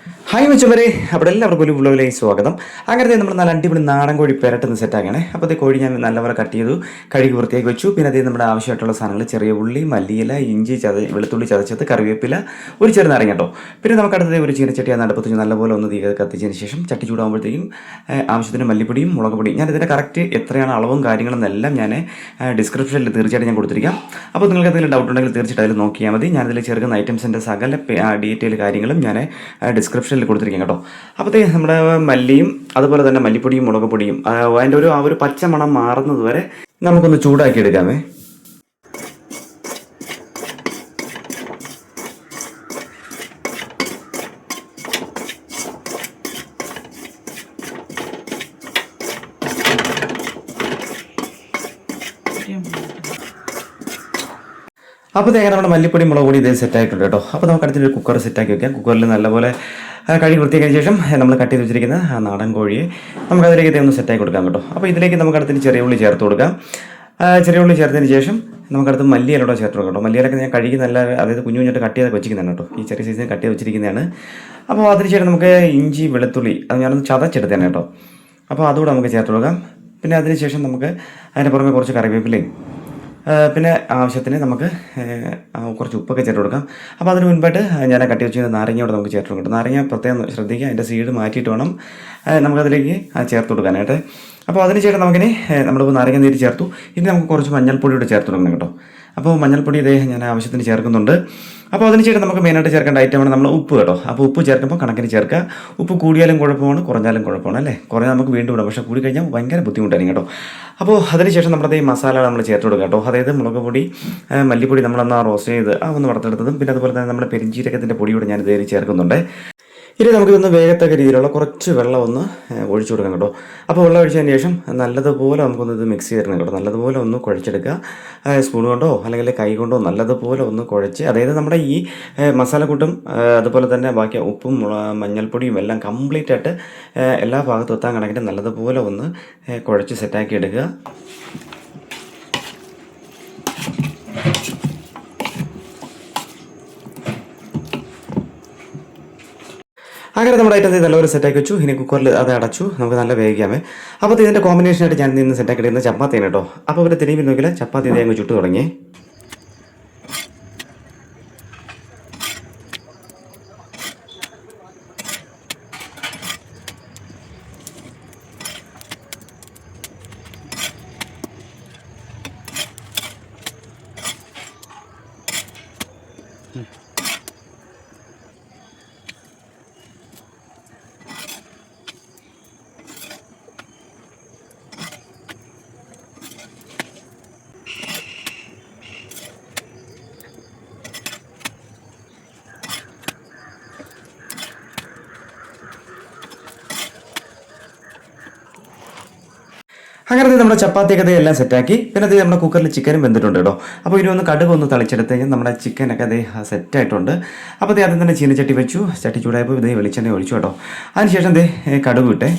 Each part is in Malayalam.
ഹായ് മച്ചവരെ, അവിടെ എല്ലാവർക്കും ഒരു വ്ളോഗിലേക്ക് സ്വാഗതം. അങ്ങനത്തെ നമ്മൾ നല്ല അടിപൊളി നാടൻ കോഴി പെരട്ടെന്ന് സെറ്റാക്കണേ. അപ്പോൾ ഈ കോഴി ഞാൻ നല്ലപോലെ കട്ട് ചെയ്തു, കഴുകി വൃത്തിയാക്കി വെച്ചു. പിന്നെ അതേ നമ്മുടെ ആവശ്യമായിട്ടുള്ള സാധനങ്ങൾ ചെറിയ ഉള്ളി, മല്ലിയില, ഇഞ്ചി വെളുത്തുള്ളി ചതച്ചത്, കറിവേപ്പില, ഒരു ചെറു നാരങ്ങ കേട്ടോ. പിന്നെ നമുക്ക് അടുത്തത് ഒരു ചീനച്ചട്ടി ആ അടുപ്പത്ത് നല്ലപോലെ ഒന്ന് തീ കത്തിച്ചതിന് ശേഷം ചട്ടി ചൂടാകുമ്പോഴത്തേക്കും ആവശ്യത്തിന് മല്ലിപ്പൊടിയും മുളക് പൊടിയും ഞാൻ ഇതിൻ്റെ കറക്റ്റ് എത്രയാണ് അളവും കാര്യങ്ങളെന്നെല്ലാം ഞാൻ ഡിസ്ക്രിപ്ഷനിൽ തീർച്ചയായിട്ടും ഞാൻ കൊടുത്തിരിക്കാം. അപ്പോൾ നിങ്ങൾക്ക് എന്തെങ്കിലും ഡൗട്ട് ഉണ്ടെങ്കിൽ തീർച്ചയായിട്ടും അതിൽ നോക്കിയാൽ മതി. ഞാനതിൽ ചേർക്കുന്ന ഐറ്റംസിൻ്റെ സകല ഡീറ്റെയിൽ കാര്യങ്ങളും ഞാൻ ഡിസ്ക്രിപ്ഷനിൽ കൊടുത്തിരിക്കും കേട്ടോ. അപ്പോഴത്തേ നമ്മുടെ മല്ലിയും അതുപോലെ തന്നെ മല്ലിപ്പൊടിയും മുളക് പൊടിയും അതിൻ്റെ ഒരു പച്ച മണം മാറുന്നത് വരെ നമുക്കൊന്ന് ചൂടാക്കി എടുക്കാമേ. അപ്പോൾ തേങ്ങ നമ്മുടെ മല്ലിപ്പൊടി മുളക് പൊടി ഇത് സെറ്റ് ആയിട്ടുണ്ട് കേട്ടോ. അപ്പോൾ നമുക്ക് അടുത്തൊരു കുക്കർ സെറ്റാക്കി വെക്കാം. കുക്കറിൽ നല്ലപോലെ കഴുകി വൃത്തിയാക്കിയ ശേഷം നമ്മൾ കട്ട് ചെയ്ത് വെച്ചിരിക്കുന്ന നാടൻ കോഴിയെ നമുക്ക് അതിലേക്ക് ഒന്ന് സെറ്റാക്കി കൊടുക്കാം കേട്ടോ. അപ്പോൾ ഇതിലേക്ക് നമുക്ക് അടുത്തിന് ചെറിയ ഉള്ളി ചേർത്ത് കൊടുക്കാം. ചെറിയ ഉള്ളി ചേർത്തതിന് ശേഷം നമുക്കടുത്ത് മല്ലിയിലൂടെ ചേർത്ത് കൊടുക്കാം കേട്ടോ. മല്ലിയിലൊക്കെ ഞാൻ കഴുകി നല്ല അതായത് കുഞ്ഞു കുഞ്ഞിട്ട് കട്ട് ചെയ്ത് വെച്ചിരിക്കുന്നതാണ് കേട്ടോ. ഈ ചെറിയ സൈസിന് കട്ട് ചെയ്ത് വെച്ചിരിക്കുന്നതാണ്. അപ്പോൾ അതിനുശേഷം നമുക്ക് ഇഞ്ചി വെളുത്തുള്ളി അത് ഞാനൊന്ന് ചതച്ചെടുത്തേനെ കേട്ടോ. അപ്പോൾ അതുകൂടെ നമുക്ക് ചേർത്ത് കൊടുക്കാം. പിന്നെ അതിനുശേഷം നമുക്ക് അതിൻ്റെ പുറമെ കുറച്ച് കറിവേപ്പിലയും പിന്നെ ആവശ്യത്തിന് നമുക്ക് കുറച്ച് ഉപ്പൊക്കെ ചേർത്ത് കൊടുക്കാം. അപ്പോൾ അതിന് മുൻപായിട്ട് ഞാൻ കട്ടി വെച്ചിരുന്ന നാരങ്ങയോടെ നമുക്ക് ചേർത്ത് കൊടുക്കാം. നാരങ്ങ പ്രത്യേകം ശ്രദ്ധിക്കുക, അതിൻ്റെ സീഡ് മാറ്റിയിട്ട് വേണം നമുക്കതിലേക്ക് ചേർത്ത് കൊടുക്കാനായിട്ട്. അപ്പോൾ അതിനുശേഷം നമുക്കിനി നമ്മളിപ്പോൾ നാരങ്ങ നീര് ചേർത്തു. ഇനി നമുക്ക് കുറച്ച് മഞ്ഞൾപ്പൊടിയോട് ചേർത്ത് കൊടുക്കണം കേട്ടോ. അപ്പോൾ മഞ്ഞൾപ്പൊടി ഇതേ ഞാൻ ആവശ്യത്തിന് ചേർക്കുന്നുണ്ട്. അപ്പോൾ അതിനുശേഷം നമുക്ക് മെയിനായിട്ട് ചേർക്കേണ്ട ഐറ്റമാണ് നമ്മൾ ഉപ്പ് കേട്ടോ. അപ്പോൾ ഉപ്പ് ചേർക്കുമ്പോൾ കണക്കിന് ചേർക്കുക. ഉപ്പ് കൂടിയാലും കുഴപ്പമാണ്, കുറഞ്ഞാലും കുഴപ്പമാണ് അല്ലേ. കുറഞ്ഞാൽ നമുക്ക് വീണ്ടും ഇടാം, പക്ഷേ കൂടി കഴിഞ്ഞാൽ ഭയങ്കര ബുദ്ധിമുട്ടായിരിക്കും കേട്ടോ. അപ്പോൾ അതിനുശേഷം നമ്മുടെ ഈ മസാല നമ്മൾ ചേർത്ത് കൊടുക്കുക കേട്ടോ. അതായത് മുളക് പൊടി, മല്ലിപ്പൊടി നമ്മളൊന്ന് റോസ്റ്റ് ചെയ്ത് ഒന്ന് വറുത്തെടുത്തതും പിന്നെ അതുപോലെ തന്നെ നമ്മുടെ പെരിഞ്ചീരകത്തിൻ്റെ പൊടിയോട് ഞാൻ ഇതേ ചേർക്കുന്നുണ്ട്. ഇനി നമുക്കിതൊന്ന് വേഗത്തക്ക രീതിയിലുള്ള കുറച്ച് വെള്ളം ഒന്ന് ഒഴിച്ചു കൊടുക്കാം കേട്ടോ. അപ്പോൾ വെള്ളം ഒഴിച്ചതിന് ശേഷം നല്ലതുപോലെ നമുക്കൊന്ന് ഇത് മിക്സ് ചെയ്തെടുക്കണം കേട്ടോ. നല്ലതുപോലെ ഒന്ന് കുഴച്ചെടുക്കുക. സ്പൂൺ കൊണ്ടോ അല്ലെങ്കിൽ കൈ കൊണ്ടോ നല്ലതുപോലെ ഒന്ന് കുഴച്ച്, അതായത് നമ്മുടെ ഈ മസാലക്കൂട്ടും അതുപോലെ തന്നെ ബാക്കി ഉപ്പും മഞ്ഞൾപ്പൊടിയും എല്ലാം കംപ്ലീറ്റ് ആയിട്ട് എല്ലാ ഭാഗത്തും എത്താൻ കണക്കിട്ട് നല്ലതുപോലെ ഒന്ന് കുഴച്ച് സെറ്റാക്കി എടുക്കുക. അങ്ങനെ നമ്മുടെ ഐറ്റം നല്ലൊരു സെറ്റാക്കി വെച്ചു. ഇനി കുക്കറിൽ അത് അടച്ചു, നമുക്ക് നല്ല വേവിക്കാമേ. അപ്പോൾ ഇതിൻ്റെ കോമ്പിനേഷനായിട്ട് ഞാൻ ഇന്ന് സെറ്റാക്കി എടുക്കുന്ന ചപ്പാത്തിയാണ് കേട്ടോ. അപ്പോൾ ഇവർ തിരിഞ്ഞ് നോക്കിയാൽ ചപ്പാത്തി ഇതേ അങ്ങ് ചുട്ടു തുടങ്ങി. അങ്ങനെ നമ്മുടെ ചപ്പാത്തിയൊക്കെ എല്ലാം സെറ്റാക്കി. പിന്നെ അത് നമ്മുടെ കുക്കറിൽ ചിക്കനും വെന്തിട്ടുണ്ട് കേട്ടോ. അപ്പോൾ ഇനി ഒന്ന് കടുക് ഒന്ന് തളിച്ചെടുത്ത് കഴിഞ്ഞാൽ നമ്മുടെ ചിക്കനൊക്കെ അതേ സെറ്റായിട്ടുണ്ട്. അപ്പോൾ അത് ആദ്യം തന്നെ ചീനച്ചട്ടി വെച്ചു. ചട്ടി ചൂടായപ്പോൾ ഇതേ വെളിച്ചെണ്ണ ഒഴിച്ചു കേട്ടോ. അതിനുശേഷം ദേ കടുക് ഇട്ടേ.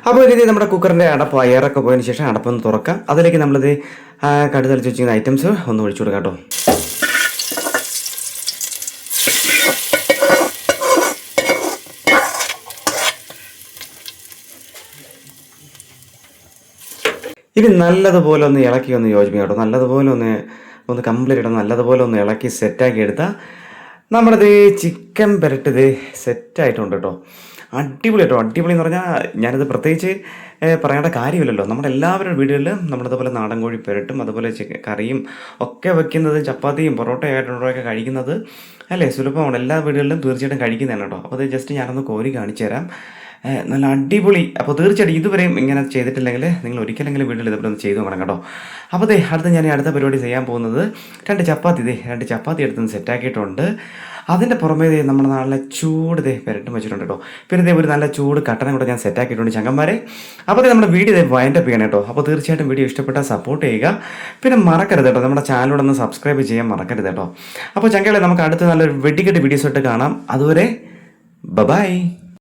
അപ്പോൾ ഇത് നമ്മുടെ കുക്കറിൻ്റെ അടപ്പ് എയറൊക്കെ പോയതിന് ശേഷം അടപ്പൊന്ന് തുറക്കാം. അതിലേക്ക് നമ്മളിത് കടുക് തളിച്ച് വെച്ചിരിക്കുന്ന ഐറ്റംസ് ഒന്ന് ഒഴിച്ചു കൊടുക്കാം കേട്ടോ. ഇനി നല്ലതുപോലെ ഒന്ന് ഇളക്കി ഒന്ന് യോജിപ്പിക്കാം കേട്ടോ. നല്ലതുപോലെ ഒന്ന് കംപ്ലീറ്റ് ഇടാം. നല്ലതുപോലെ ഒന്ന് ഇളക്കി സെറ്റാക്കി എടുത്താൽ നമ്മുടെ ചിക്കൻ പെരട്ട് സെറ്റായിട്ടുണ്ട് കേട്ടോ. അടിപൊളി കേട്ടോ. അടിപൊളി എന്ന് പറഞ്ഞാൽ ഞാനിത് പ്രത്യേകിച്ച് പറയേണ്ട കാര്യമില്ലല്ലോ. നമ്മുടെ എല്ലാവരുടെ വീടുകളിലും നമ്മളിതുപോലെ നാടൻ കോഴി പെരട്ടും അതുപോലെ കറിയും ഒക്കെ വെക്കുന്നത്, ചപ്പാത്തിയും പൊറോട്ടയൊക്കെ കഴിക്കുന്നത് അല്ലേ, സുലഭമാണ്. എല്ലാ വീടുകളിലും തീർച്ചയായിട്ടും കഴിക്കുന്നതാണ് കേട്ടോ. അപ്പോൾ അത് ജസ്റ്റ് ഞാനൊന്ന് കോരി കാണിച്ചു തരാം. നല്ല അടിപൊളി. അപ്പോൾ തീർച്ചയായിട്ടും ഇതുവരെയും ഇങ്ങനെ ചെയ്തിട്ടില്ലെങ്കിൽ നിങ്ങൾ ഒരിക്കലെങ്കിലും വീട്ടിൽ ഇതുപോലെ ഒന്ന് ചെയ്തു നോക്കണം കേട്ടോ. അപ്പോൾ അടുത്ത പരിപാടി ചെയ്യാൻ പോകുന്നത് രണ്ട് ചപ്പാത്തി എടുത്തൊന്ന് സെറ്റാക്കിയിട്ടുണ്ട്. അതിൻ്റെ പുറമേ നമ്മുടെ നല്ല ചൂട് പുരട്ടും വെച്ചിട്ടുണ്ട് കേട്ടോ. പിന്നെ ഒരു നല്ല ചൂട് കട്ടനും കൂടെ ഞാൻ സെറ്റാക്കിയിട്ടുണ്ട് ചങ്ങന്മാരെ. അപ്പോൾ നമ്മുടെ വീഡിയോ വൈൻഡപ്പ് ചെയ്യണം കേട്ടോ. അപ്പോൾ തീർച്ചയായിട്ടും വീഡിയോ ഇഷ്ടപ്പെട്ടാൽ സപ്പോർട്ട് ചെയ്യുക. പിന്നെ മറക്കരുത് കേട്ടോ, നമ്മുടെ ചാനലോടൊന്ന് സബ്സ്ക്രൈബ് ചെയ്യാൻ മറക്കരുത് കേട്ടോ. അപ്പോൾ ചങ്കളെ നമുക്ക് അടുത്ത നല്ലൊരു വെടിക്കെട്ട് വീഡിയോസ് ആയിട്ട് കാണാം. അതുവരെ ബൈ.